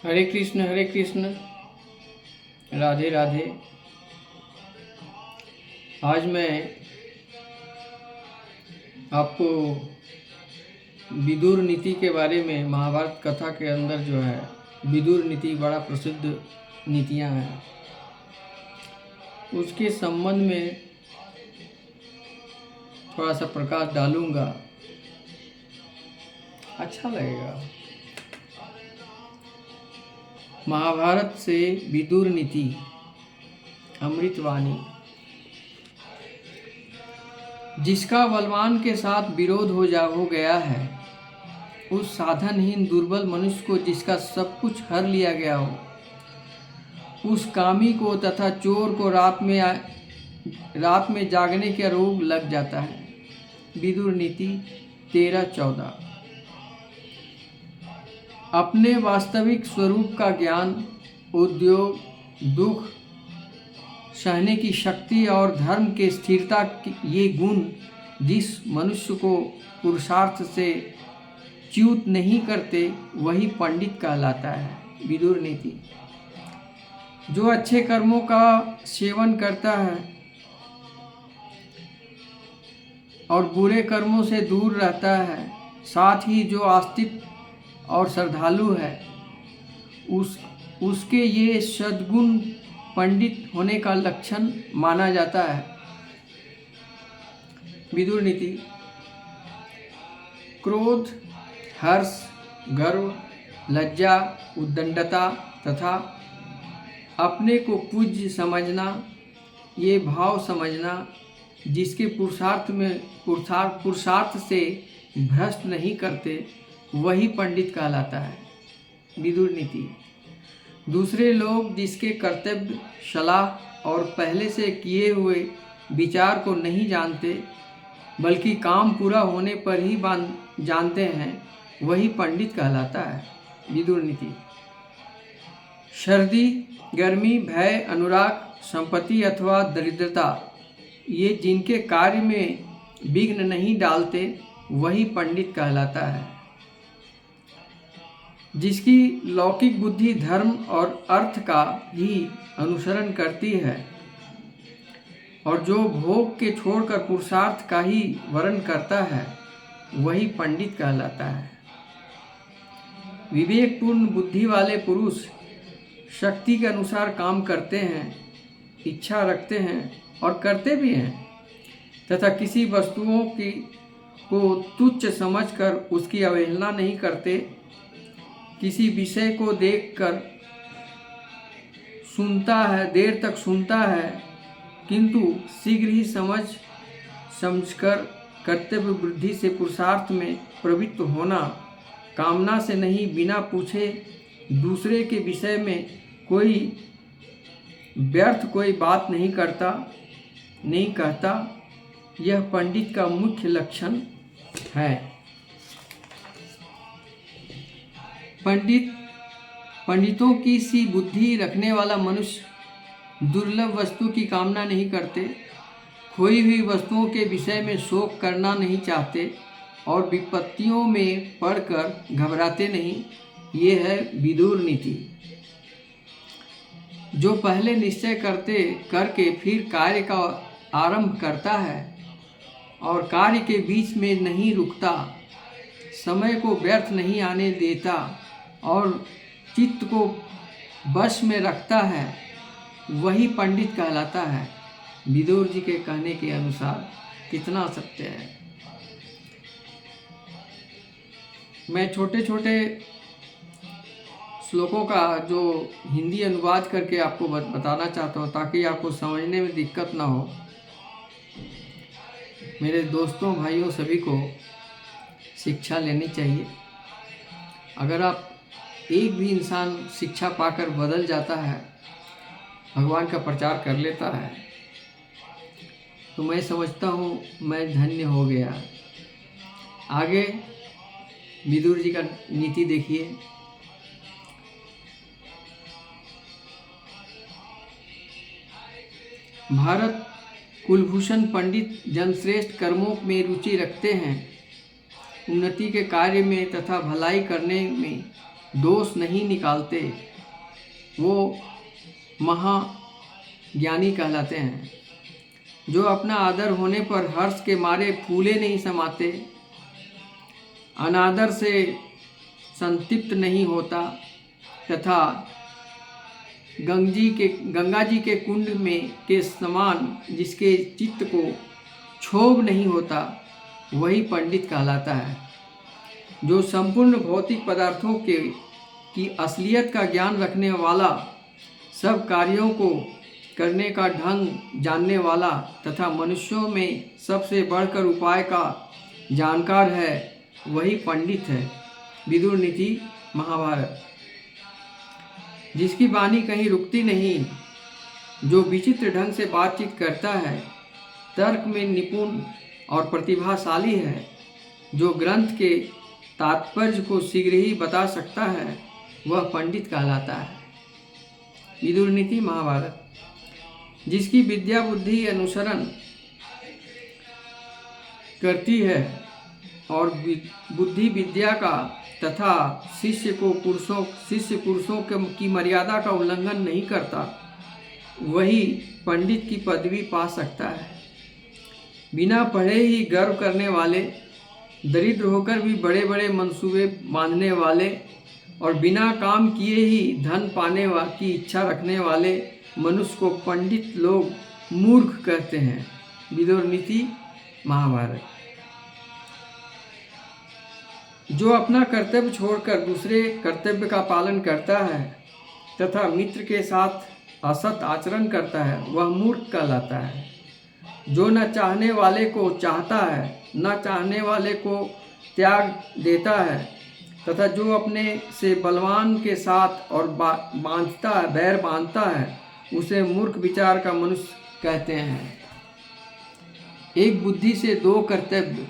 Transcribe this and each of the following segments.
हरे कृष्ण, राधे राधे। आज मैं आपको विदुर नीति के बारे में, महाभारत कथा के अंदर जो है विदुर नीति बड़ा प्रसिद्ध नीतियां हैं, उसके संबंध में थोड़ा सा प्रकाश डालूंगा, अच्छा लगेगा। महाभारत से विदुर नीति, अमृतवाणी। जिसका बलवान के साथ विरोध हो गया है, उस साधनहीन दुर्बल मनुष्य को जिसका सब कुछ हर लिया गया हो, उस कामी को तथा चोर को रात में जागने का रोग लग जाता है। विदुर नीति 13-14। अपने वास्तविक स्वरूप का ज्ञान, उद्योग, दुख सहने की शक्ति और धर्म के स्थिरता, ये गुण जिस मनुष्य को पुरुषार्थ से च्युत नहीं करते, वही पंडित कहलाता है। विदुर नीति। जो अच्छे कर्मों का सेवन करता है और बुरे कर्मों से दूर रहता है, साथ ही जो आस्तिक और श्रद्धालु है, उसके ये सद्गुण पंडित होने का लक्षण माना जाता है। विदुर नीति। क्रोध, हर्ष, गर्व, लज्जा, उद्दंडता तथा अपने को पूज्य समझना, ये भाव समझना जिसके पुरुषार्थ से भ्रष्ट नहीं करते, वही पंडित कहलाता है। विदुर नीति। दूसरे लोग जिसके कर्तव्य, सलाह और पहले से किए हुए विचार को नहीं जानते, बल्कि काम पूरा होने पर ही जानते हैं, वही पंडित कहलाता है। विदुर नीति। सर्दी, गर्मी, भय, अनुराग, संपत्ति अथवा दरिद्रता, ये जिनके कार्य में विघ्न नहीं डालते, वही पंडित कहलाता है। जिसकी लौकिक बुद्धि धर्म और अर्थ का ही अनुसरण करती है और जो भोग के छोड़कर पुरुषार्थ का ही वर्ण करता है, वही पंडित कहलाता है। विवेकपूर्ण बुद्धि वाले पुरुष शक्ति के अनुसार काम करते हैं, इच्छा रखते हैं और करते भी हैं, तथा किसी वस्तुओं को तुच्छ समझकर उसकी अवहेलना नहीं करते। किसी विषय को देखकर देर तक सुनता है, किंतु शीघ्र ही समझकर कर्तव्य बुद्धि से पुरुषार्थ में प्रवृत्त होना, कामना से नहीं, बिना पूछे दूसरे के विषय में कोई बात नहीं कहता, यह पंडित का मुख्य लक्षण है। पंडितों की सी बुद्धि रखने वाला मनुष्य दुर्लभ वस्तु की कामना नहीं करते, खोई हुई वस्तुओं के विषय में शोक करना नहीं चाहते और विपत्तियों में पड़कर घबराते नहीं। ये है विदुर नीति। जो पहले निश्चय करके फिर कार्य का आरंभ करता है और कार्य के बीच में नहीं रुकता, समय को व्यर्थ नहीं आने देता और चित्त को वश में रखता है, वही पंडित कहलाता है। विदुर जी के कहने के अनुसार कितना सत्य है। मैं छोटे छोटे श्लोकों का जो हिंदी अनुवाद करके आपको बताना चाहता हूँ, ताकि आपको समझने में दिक्कत ना हो। मेरे दोस्तों, भाइयों, सभी को शिक्षा लेनी चाहिए। अगर आप एक भी इंसान शिक्षा पाकर बदल जाता है, भगवान का प्रचार कर लेता है, तो मैं समझता हूँ मैं धन्य हो गया। आगे विदुर जी का नीति देखिए। भारत कुलभूषण पंडित जनश्रेष्ठ कर्मों में रुचि रखते हैं, उन्नति के कार्य में तथा भलाई करने में दोष नहीं निकालते वो महाज्ञानी कहलाते हैं। जो अपना आदर होने पर हर्ष के मारे फूले नहीं समाते, अनादर से संतृप्त नहीं होता तथा गंगा जी के कुंड में के समान जिसके चित्त को क्षोभ नहीं होता, वही पंडित कहलाता है। जो संपूर्ण भौतिक पदार्थों की असलियत का ज्ञान रखने वाला, सब कार्यों को करने का ढंग जानने वाला तथा मनुष्यों में सबसे बढ़कर उपाय का जानकार है, वही पंडित है। विदुर नीति महाभारत। जिसकी वाणी कहीं रुकती नहीं, जो विचित्र ढंग से बातचीत करता है, तर्क में निपुण और प्रतिभाशाली है, जो ग्रंथ के तात्पर्य को शीघ्र ही बता सकता है, वह पंडित कहलाता है। विदुर नीति महाभारत। जिसकी विद्या बुद्धि अनुसरण करती है और बुद्धि विद्या का तथा शिष्य पुरुषों की मर्यादा का उल्लंघन नहीं करता, वही पंडित की पदवी पा सकता है। बिना पढ़े ही गर्व करने वाले, दरिद्र होकर भी बड़े बड़े मंसूबे बांधने वाले और बिना काम किए ही धन पाने की इच्छा रखने वाले मनुष्य को पंडित लोग मूर्ख कहते हैं। विदुर नीति महाभारत। जो अपना कर्तव्य छोड़कर दूसरे कर्तव्य का पालन करता है तथा मित्र के साथ असत आचरण करता है, वह मूर्ख कहलाता है। जो न चाहने वाले को चाहता है, न चाहने वाले को त्याग देता है तथा जो अपने से बलवान के साथ और बैर बांधता है, उसे मूर्ख विचार का मनुष्य कहते हैं। एक बुद्धि से दो कर्तव्य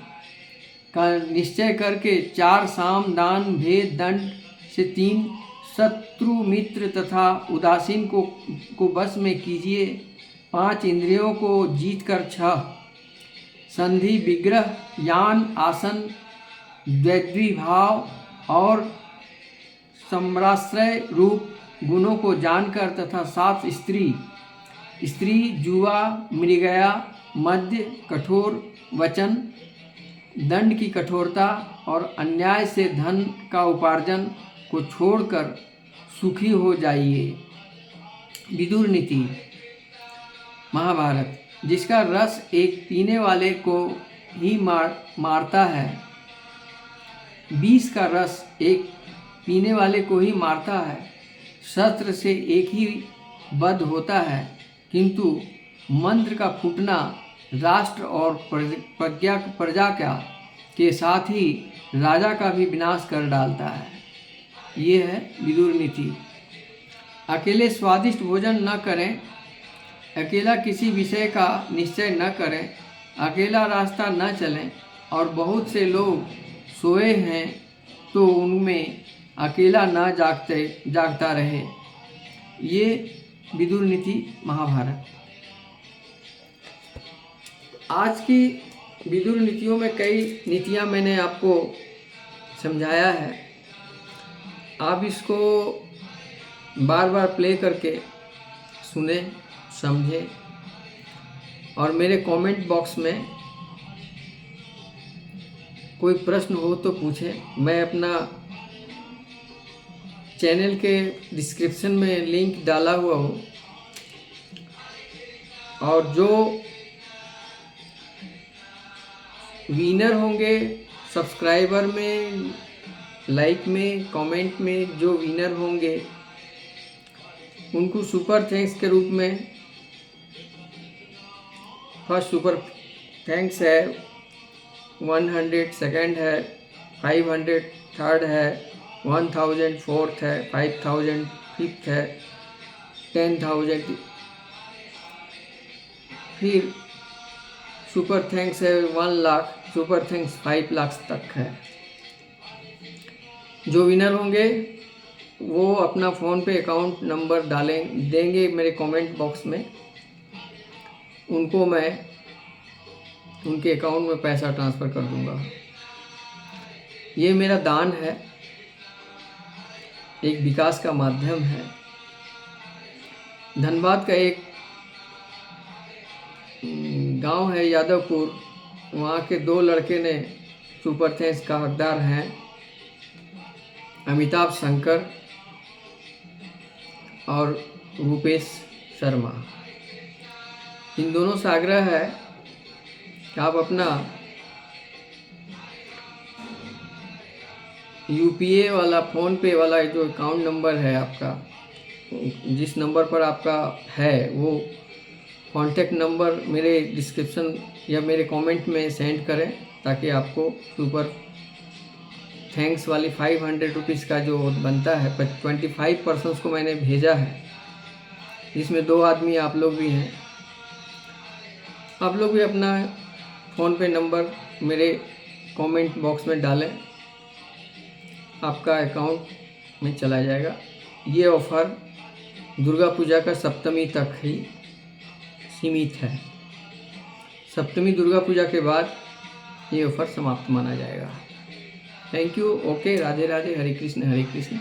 का निश्चय करके, 4 साम दान भेद दंड से 3 शत्रु मित्र तथा उदासीन को बस में कीजिए। 5 इंद्रियों को जीत कर 6 संधि विग्रह यान आसन द्वैद्विभाव और सम्राश्रय रूप गुणों को जानकर तथा 7 स्त्री जुआ मृगया मध्य कठोर वचन दंड की कठोरता और अन्याय से धन का उपार्जन को छोड़कर सुखी हो जाइए। विदुर नीति महाभारत। जिसका रस एक पीने वाले को ही मारता है, विष का रस एक पीने वाले को ही मारता है। शस्त्र से एक ही वध होता है, किंतु मंत्र का फूटना राष्ट्र और प्रजा के साथ ही राजा का भी विनाश कर डालता है। ये है विदुर नीति। अकेले स्वादिष्ट भोजन न करें, अकेला किसी विषय का निश्चय न करें, अकेला रास्ता न चलें और बहुत से लोग सोए हैं तो उनमें अकेला न जागता रहे। ये विदुर नीति महाभारत। आज की विदुर नीतियों में कई नीतियां मैंने आपको समझाया है। आप इसको बार बार प्ले करके सुने, समझें और मेरे कमेंट बॉक्स में कोई प्रश्न हो तो पूछें। मैं अपना चैनल के डिस्क्रिप्शन में लिंक डाला हुआ हूँ और जो विनर होंगे सब्सक्राइबर में, लाइक में, कमेंट में जो विनर होंगे उनको सुपर थैंक्स के रूप में फर्स्ट सुपर थैंक्स है 100, सेकंड है 500, थर्ड है 1000, फोर्थ है 5000, फिफ्थ है 10,000, फिर सुपर थैंक्स है 1 लाख, सुपर थैंक्स 5 लाख तक है। जो विनर होंगे वो अपना फ़ोन पे अकाउंट नंबर देंगे मेरे कमेंट बॉक्स में, उनको मैं उनके अकाउंट में पैसा ट्रांसफ़र कर दूंगा। ये मेरा दान है। एक विकास का माध्यम है। धनबाद का एक गांव है यादवपुर, वहाँ के 2 लड़के ने सुपर थैंक्स का हकदार हैं, अमिताभ शंकर और रूपेश शर्मा। इन दोनों से आग्रह है कि आप अपना यूपीए वाला, फ़ोन पे वाला जो अकाउंट नंबर है आपका, जिस नंबर पर आपका है, वो कॉन्टैक्ट नंबर मेरे डिस्क्रिप्शन या मेरे कमेंट में सेंड करें, ताकि आपको सुपर थैंक्स वाली 500 रुपीज़ का जो बनता है 25% को मैंने भेजा है, जिसमें 2 आदमी आप लोग भी हैं। आप लोग भी अपना फ़ोन पे नंबर मेरे कमेंट बॉक्स में डालें, आपका अकाउंट में चला जाएगा। ये ऑफ़र दुर्गा पूजा का सप्तमी तक ही सीमित है। सप्तमी दुर्गा पूजा के बाद ये ऑफ़र समाप्त माना जाएगा। Thank you. Okay, Radhe Radhe, Hare Krishna Hare Krishna.